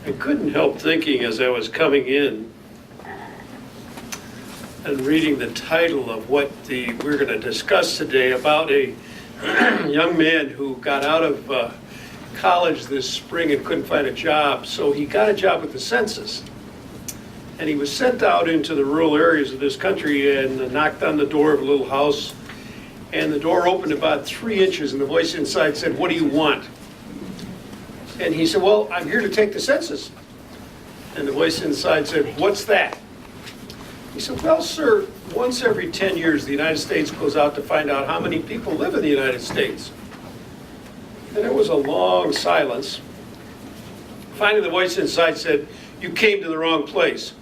I couldn't help thinking as I was coming in and reading the title of what we're going to discuss today about a young man who got out of college this spring and couldn't find a job. So he got a job with the census. And he was sent out into the rural areas of this country and knocked on the door of a little house. And the door opened about 3 inches and the voice inside said, "What do you want?" And he said, "Well, I'm here to take the census." And the voice inside said, "What's that?" He said, "Well, sir, once every 10 years, the United States goes out to find out how many people live in the United States." And there was a long silence. Finally, the voice inside said, "You came to the wrong place."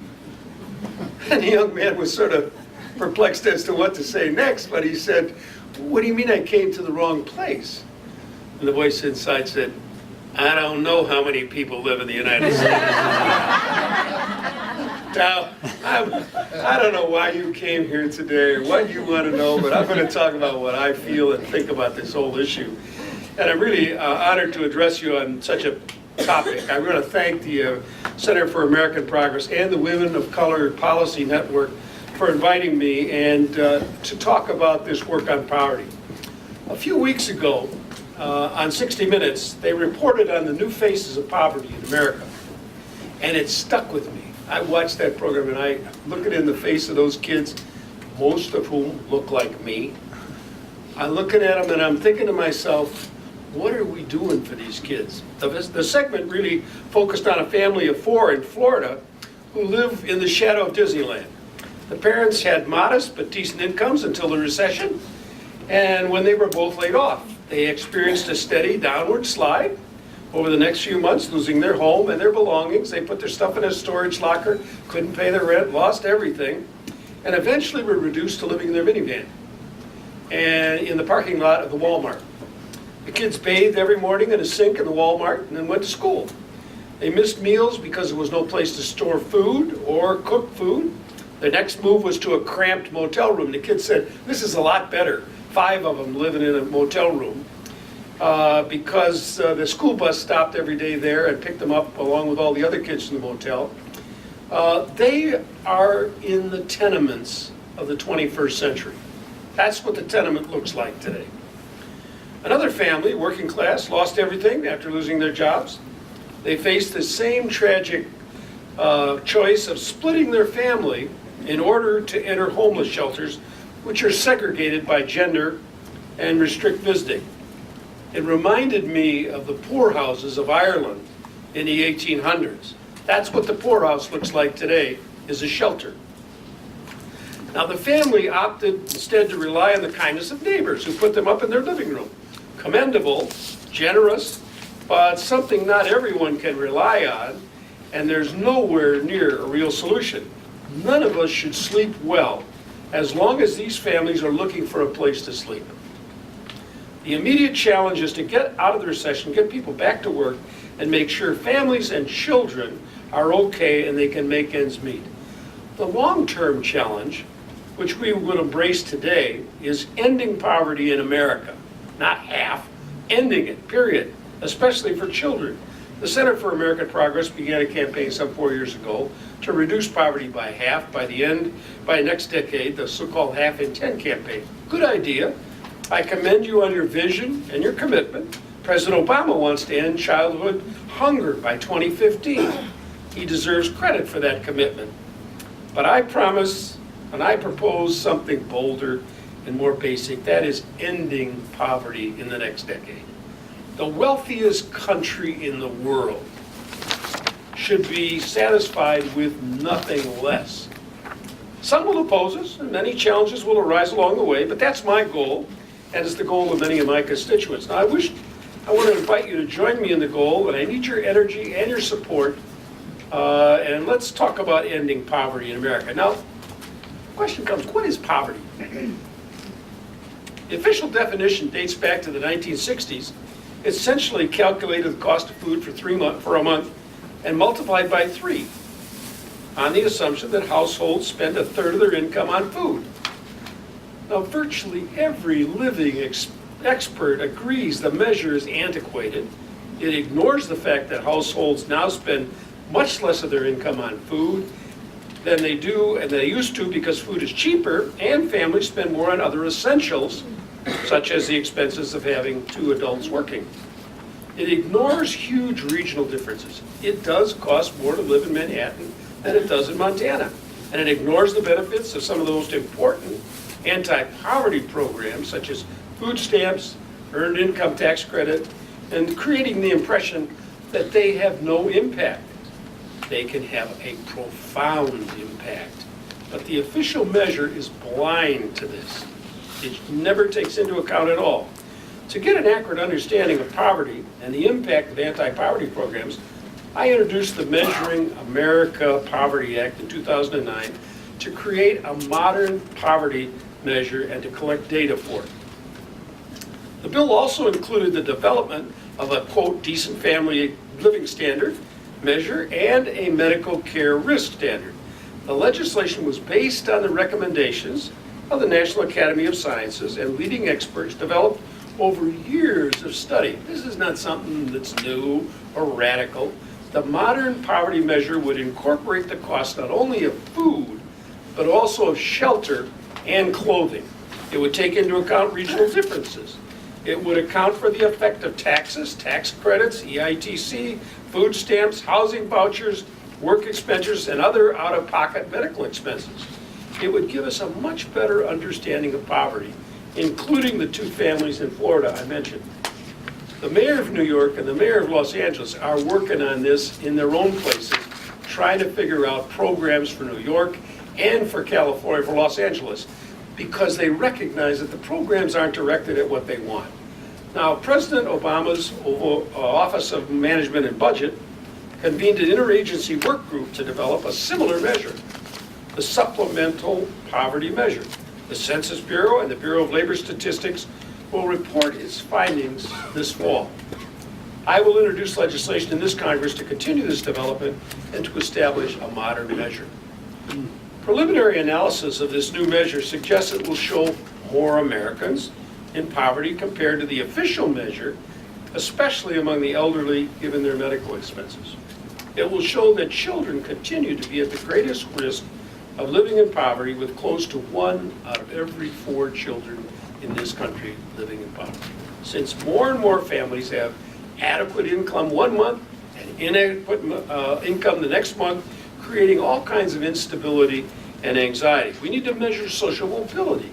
And the young man was sort of perplexed as to what to say next, but he said, "What do you mean I came to the wrong place?" And the voice inside said, "I don't know how many people live in the United States." Now, I don't know why you came here today or what you want to know, but I'm going to talk about what I feel and think about this whole issue. And I'm really honored to address you on such a topic. I want to thank the Center for American Progress and the Women of Color Policy Network for inviting me and to talk about this work on poverty. A few weeks ago, on 60 Minutes, they reported on the new faces of poverty in America. And it stuck with me. I watched that program and I look in the face of those kids, most of whom look like me. I'm looking at them and I'm thinking to myself, what are we doing for these kids? The segment really focused on a family of 4 in Florida who live in the shadow of Disneyland. The parents had modest but decent incomes until the recession, and when they were both laid off, they experienced a steady downward slide over the next few months, losing their home and their belongings. They put their stuff in a storage locker, couldn't pay their rent, lost everything, and eventually were reduced to living in their minivan and in the parking lot of the Walmart. The kids bathed every morning in a sink in the Walmart and then went to school. They missed meals because there was no place to store food or cook food. Their next move was to a cramped motel room. The kids said, "This is a lot better." 5 of them living in a motel room because the school bus stopped every day there and picked them up along with all the other kids in the motel. They are in the tenements of the 21st century. That's what the tenement looks like today. Another family, working class, lost everything after losing their jobs. They faced the same tragic choice of splitting their family in order to enter homeless shelters, which are segregated by gender and restrict visiting. It reminded me of the poorhouses of Ireland in the 1800s. That's what the poorhouse looks like today, is a shelter. Now the family opted instead to rely on the kindness of neighbors who put them up in their living room. Commendable, generous, but something not everyone can rely on, and there's nowhere near a real solution. None of us should sleep well as long as these families are looking for a place to sleep. The immediate challenge is to get out of the recession, get people back to work, and make sure families and children are okay and they can make ends meet. The long-term challenge, which we will embrace today, is ending poverty in America. Not half, ending it, period, especially for children. The Center for American Progress began a campaign some 4 years ago to reduce poverty by half by next decade, the so-called Half in 10 campaign. Good idea. I commend you on your vision and your commitment. President Obama wants to end childhood hunger by 2015. He deserves credit for that commitment. But I promise and I propose something bolder and more basic. That is ending poverty in the next decade. The wealthiest country in the world should be satisfied with nothing less. Some will oppose us, and many challenges will arise along the way, but that's my goal, and it's the goal of many of my constituents. Now, I want to invite you to join me in the goal, and I need your energy and your support, and let's talk about ending poverty in America. Now, the question comes, what is poverty? The official definition dates back to the 1960s. It's essentially calculated the cost of food for a month and multiplied by 3 on the assumption that households spend a third of their income on food. Now, virtually every living expert agrees the measure is antiquated. It ignores the fact that households now spend much less of their income on food than they do and they used to, because food is cheaper and families spend more on other essentials, such as the expenses of having 2 adults working. It ignores huge regional differences. It does cost more to live in Manhattan than it does in Montana. And it ignores the benefits of some of the most important anti-poverty programs, such as food stamps, earned income tax credit, and creating the impression that they have no impact. They can have a profound impact. But the official measure is blind to this. It never takes into account at all. To get an accurate understanding of poverty and the impact of anti-poverty programs, I introduced the Measuring America Poverty Act in 2009 to create a modern poverty measure and to collect data for it. The bill also included the development of a, quote, decent family living standard measure and a medical care risk standard. The legislation was based on the recommendations of the National Academy of Sciences and leading experts developed over years of study. This is not something that's new or radical. The modern poverty measure would incorporate the cost not only of food, but also of shelter and clothing. It would take into account regional differences. It would account for the effect of taxes, tax credits, EITC, food stamps, housing vouchers, work expenditures, and other out-of-pocket medical expenses. It would give us a much better understanding of poverty, including the 2 families in Florida I mentioned. The mayor of New York and the mayor of Los Angeles are working on this in their own places, trying to figure out programs for New York and for California, for Los Angeles, because they recognize that the programs aren't directed at what they want. Now, President Obama's Office of Management and Budget convened an interagency work group to develop a similar measure, the Supplemental Poverty Measure. The Census Bureau and the Bureau of Labor Statistics will report its findings this fall. I will introduce legislation in this Congress to continue this development and to establish a modern measure. Preliminary analysis of this new measure suggests it will show more Americans in poverty compared to the official measure, especially among the elderly, given their medical expenses. It will show that children continue to be at the greatest risk of living in poverty, with close to 1 out of every 4 children in this country living in poverty. Since more and more families have adequate income one month and inadequate income the next month, creating all kinds of instability and anxiety. We need to measure social mobility,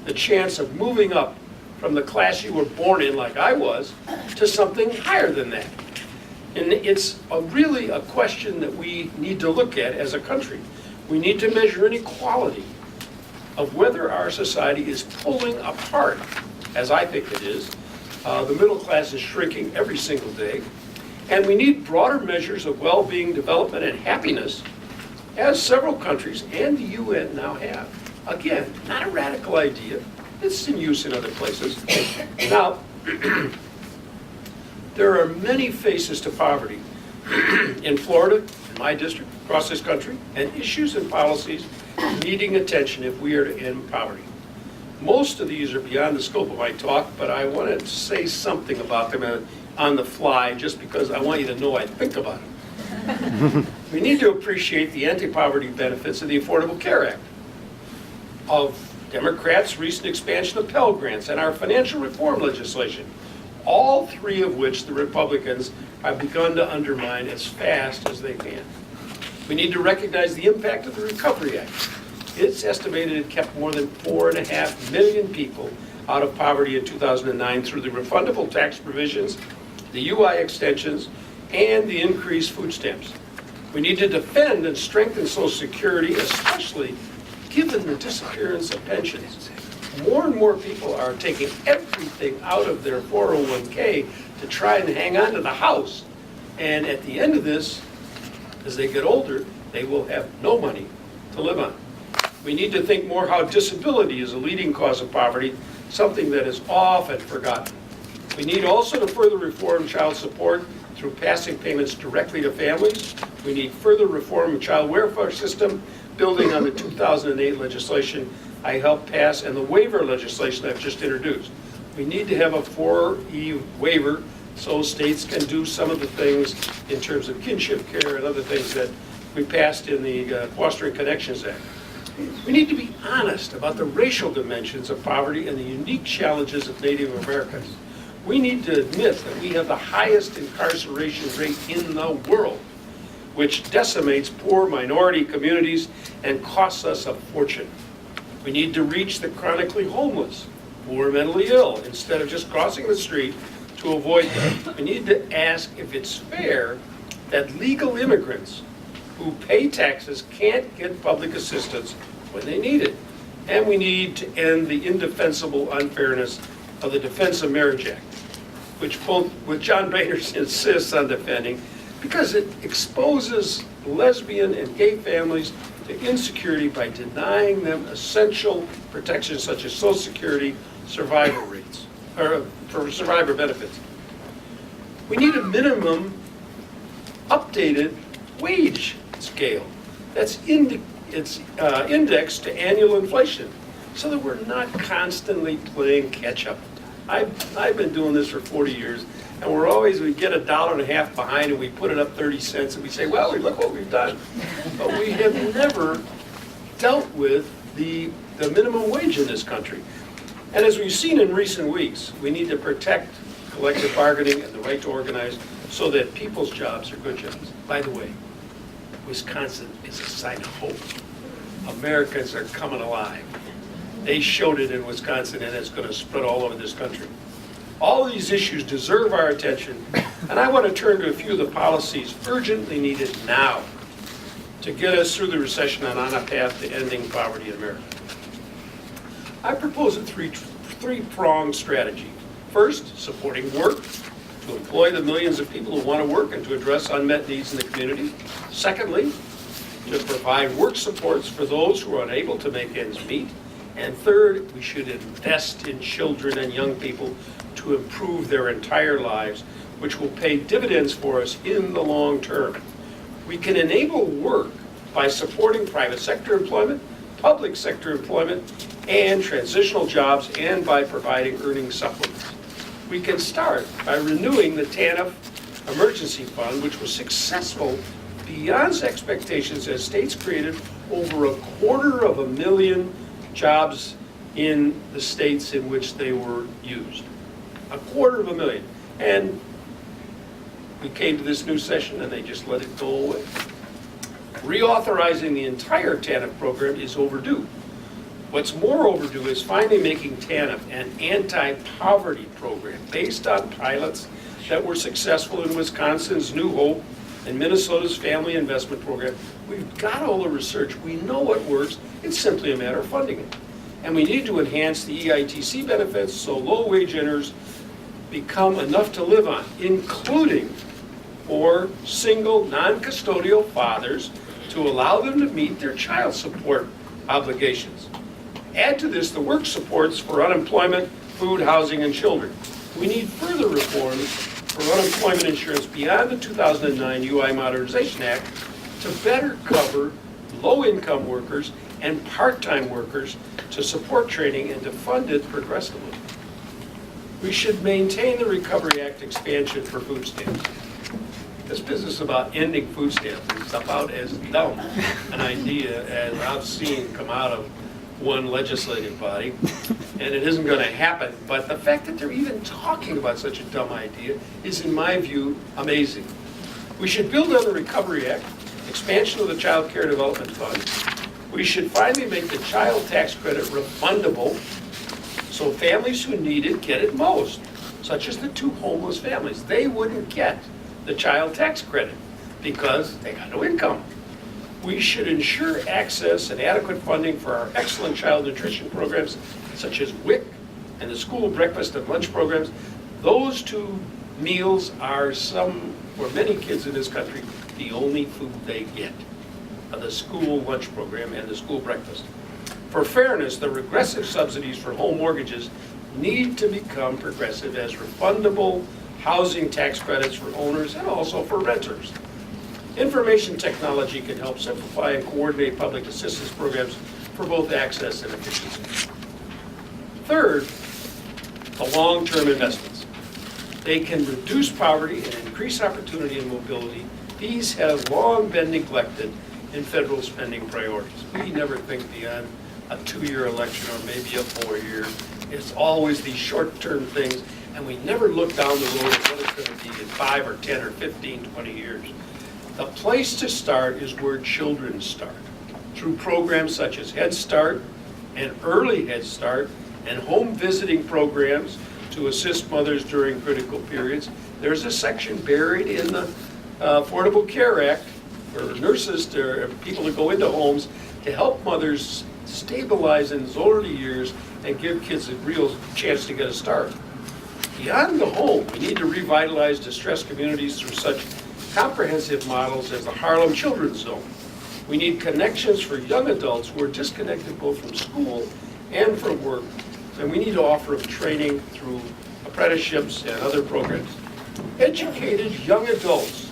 the chance of moving up from the class you were born in, like I was, to something higher than that. And it's really a question that we need to look at as a country. We need to measure inequality of whether our society is pulling apart, as I think it is. The middle class is shrinking every single day. And we need broader measures of well-being, development, and happiness, as several countries and the UN now have. Again, not a radical idea. It's in use in other places. Now, there are many faces to poverty in Florida, in my district, across this country, and issues and policies needing attention if we are to end poverty. Most of these are beyond the scope of my talk, but I wanted to say something about them on the fly, just because I want you to know I think about it. We need to appreciate the anti-poverty benefits of the Affordable Care Act, of Democrats' recent expansion of Pell Grants, and our financial reform legislation, all 3 of which the Republicans have begun to undermine as fast as they can. We need to recognize the impact of the Recovery Act. It's estimated it kept more than 4.5 million people out of poverty in 2009 through the refundable tax provisions, the UI extensions, and the increased food stamps. We need to defend and strengthen Social Security, especially given the disappearance of pensions. More and more people are taking everything out of their 401k to try and hang on to the house. And at the end of this, as they get older, they will have no money to live on. We need to think more how disability is a leading cause of poverty, something that is often forgotten. We need also to further reform child support through passing payments directly to families. We need further reform of child welfare system, building on the 2008 legislation I helped pass and the waiver legislation I've just introduced. We need to have a 4E waiver so states can do some of the things in terms of kinship care and other things that we passed in the Fostering Connections Act. We need to be honest about the racial dimensions of poverty and the unique challenges of Native Americans. We need to admit that we have the highest incarceration rate in the world, which decimates poor minority communities and costs us a fortune. We need to reach the chronically homeless, poor mentally ill, instead of just crossing the street to avoid them. We need to ask if it's fair that legal immigrants who pay taxes can't get public assistance when they need it. And we need to end the indefensible unfairness of the Defense of Marriage Act, which John Boehner insists on defending, because it exposes lesbian and gay families to insecurity by denying them essential protections such as Social Security, survival rates, or for survivor benefits. We need a minimum updated wage scale that's indexed to annual inflation, so that we're not constantly playing catch up. I've been doing this for 40 years, and we get $1.50 behind and we put it up 30 cents and we say, well, look what we've done. But we have never dealt with the minimum wage in this country. And as we've seen in recent weeks, we need to protect collective bargaining and the right to organize so that people's jobs are good jobs. By the way, Wisconsin is a sign of hope. Americans are coming alive. They showed it in Wisconsin, and it's going to spread all over this country. All of these issues deserve our attention, and I want to turn to a few of the policies urgently needed now to get us through the recession and on a path to ending poverty in America. I propose a three-pronged strategy. First, supporting work to employ the millions of people who want to work and to address unmet needs in the community. Secondly, to provide work supports for those who are unable to make ends meet. And third, we should invest in children and young people to improve their entire lives, which will pay dividends for us in the long term. We can enable work by supporting private sector employment, public sector employment, and transitional jobs, and by providing earning supplements. We can start by renewing the TANF Emergency Fund, which was successful beyond expectations as states created over 250,000 jobs in the states in which they were used. 250,000. And we came to this new session and they just let it go away. Reauthorizing the entire TANF program is overdue. What's more overdue is finally making TANF an anti-poverty program based on pilots that were successful in Wisconsin's New Hope and Minnesota's Family Investment Program. We've got all the research. We know what works. It's simply a matter of funding it. And we need to enhance the EITC benefits so low-wage earners become enough to live on, including for single, non-custodial fathers to allow them to meet their child support obligations. Add to this the work supports for unemployment, food, housing, and children. We need further reforms for unemployment insurance beyond the 2009 UI Modernization Act to better cover low-income workers and part-time workers, to support training and to fund it progressively. We should maintain the Recovery Act expansion for food stamps. This business about ending food stamps is about as dumb an idea as I've seen come out of one legislative body, and it isn't going to happen. But the fact that they're even talking about such a dumb idea is, in my view, amazing. We should build on the Recovery Act, expansion of the Child Care Development Fund. We should finally make the child tax credit refundable so families who need it get it most, such as the two homeless families. They wouldn't get the child tax credit because they got no income. We should ensure access and adequate funding for our excellent child nutrition programs, such as WIC and the school breakfast and lunch programs. Those two meals are for many kids in this country, the only food they get, the school lunch program and the school breakfast. For fairness, the regressive subsidies for home mortgages need to become progressive as refundable housing tax credits for owners and also for renters. Information technology can help simplify and coordinate public assistance programs for both access and efficiency. Third, the long-term investments. They can reduce poverty and increase opportunity and mobility. These have long been neglected in federal spending priorities. We never think beyond a 2-year election or maybe a 4-year. It's always these short-term things, and we never look down the road at what it's going to be in 5 or 10 or 15, 20 years. The place to start is where children start, through programs such as Head Start and Early Head Start and home visiting programs to assist mothers during critical periods. There's a section buried in the Affordable Care Act for nurses, people to go into homes to help mothers stabilize in those early years and give kids a real chance to get a start. Beyond the home, we need to revitalize distressed communities through such comprehensive models as the Harlem Children's Zone. We need connections for young adults who are disconnected both from school and from work, and we need to offer them training through apprenticeships and other programs. Educated young adults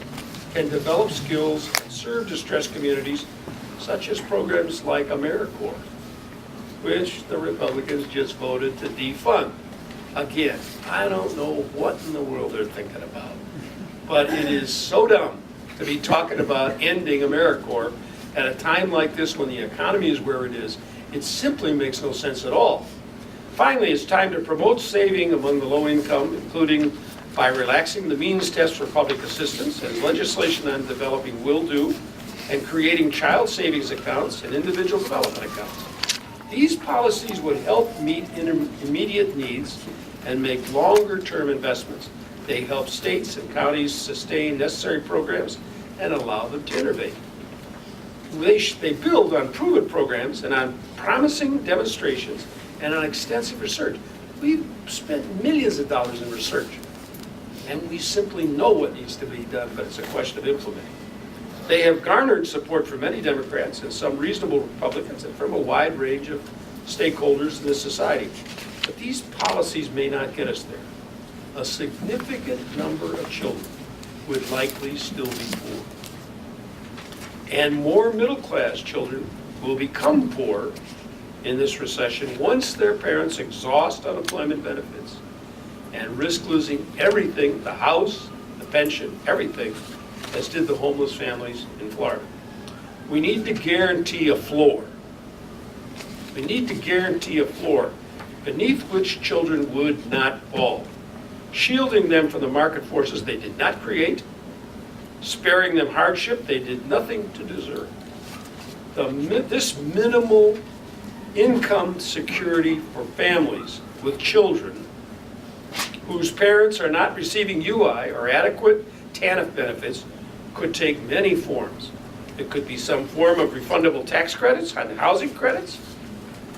can develop skills and serve distressed communities, such as programs like AmeriCorps, which the Republicans just voted to defund. Again, I don't know what in the world they're thinking about, but it is so dumb to be talking about ending AmeriCorps at a time like this when the economy is where it is. It simply makes no sense at all. Finally, it's time to promote saving among the low income, including by relaxing the means test for public assistance and legislation on developing will-do and creating child savings accounts and individual development accounts. These policies would help meet immediate needs and make longer-term investments. They help states and counties sustain necessary programs and allow them to innovate. They build on proven programs and on promising demonstrations and on extensive research. We've spent millions of dollars in research, and we simply know what needs to be done, but it's a question of implementing. They have garnered support from many Democrats and some reasonable Republicans and from a wide range of stakeholders in this society. But these policies may not get us there. A significant number of children would likely still be poor. And more middle-class children will become poor in this recession once their parents exhaust unemployment benefits and risk losing everything, the house, the pension, everything, as did the homeless families in Florida. We need to guarantee a floor. We need to guarantee a floor beneath which children would not fall, shielding them from the market forces they did not create, sparing them hardship they did nothing to deserve. This minimal income security for families with children whose parents are not receiving UI or adequate TANF benefits could take many forms. It could be some form of refundable tax credits on housing credits.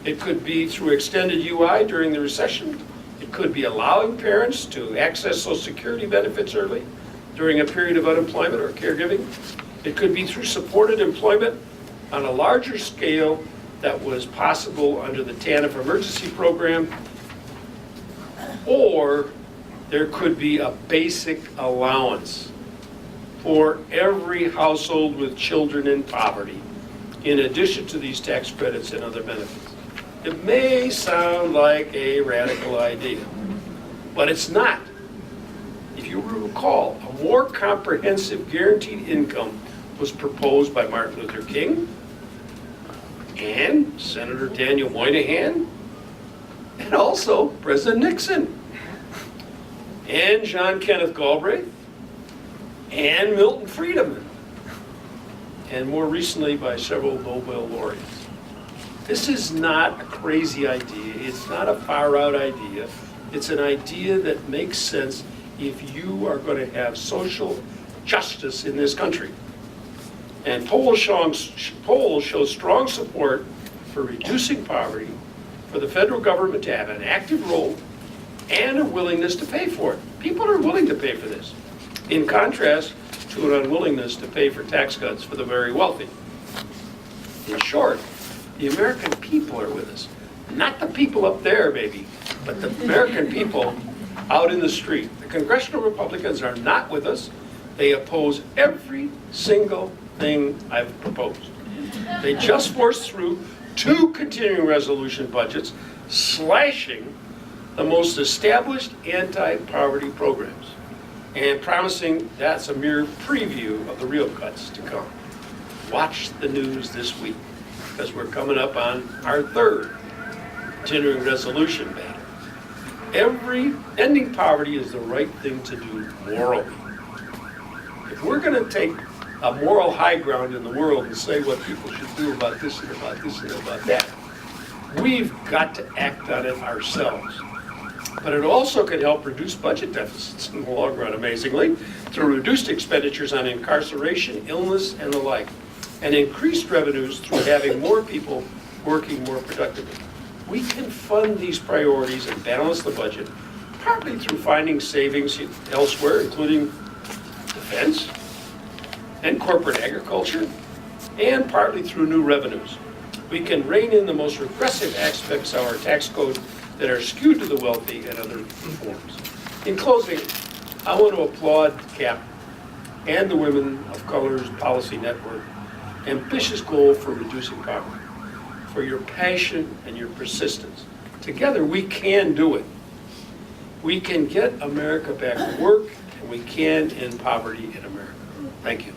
It could be through extended UI during the recession. It could be allowing parents to access Social Security benefits early during a period of unemployment or caregiving. It could be through supported employment on a larger scale that was possible under the TANF emergency program. Or there could be a basic allowance for every household with children in poverty, in addition to these tax credits and other benefits. It may sound like a radical idea, but it's not. If you recall, a more comprehensive guaranteed income was proposed by Martin Luther King and Senator Daniel Moynihan, and also President Nixon, and John Kenneth Galbraith, and Milton Friedman, and more recently by several Nobel laureates. This is not a crazy idea. It's not a far-out idea. It's an idea that makes sense if you are going to have social justice in this country. And polls show strong support for reducing poverty, for the federal government to have an active role and a willingness to pay for it. People are willing to pay for this, in contrast to an unwillingness to pay for tax cuts for the very wealthy. In short, the American people are with us. Not the people up there, maybe, but the American people out in the street. The congressional Republicans are not with us. They oppose every single thing I've proposed. They just forced through 2 continuing resolution budgets, slashing the most established anti-poverty programs, and promising that's a mere preview of the real cuts to come. Watch the news this week, because we're coming up on our third continuing resolution battle. Ending poverty is the right thing to do morally. If we're going to take a moral high ground in the world and say what people should do about this and about this and about that, we've got to act on it ourselves. But it also can help reduce budget deficits in the long run, amazingly, through reduced expenditures on incarceration, illness, and the like, and increased revenues through having more people working more productively. We can fund these priorities and balance the budget, partly through finding savings elsewhere, including defense and corporate agriculture, and partly through new revenues. We can rein in the most regressive aspects of our tax code that are skewed to the wealthy and other reforms. In closing, I want to applaud CAP and the Women of Color's Policy Network ambitious goal for reducing poverty, for your passion and your persistence. Together, we can do it. We can get America back to work, and we can end poverty in America. Thank you.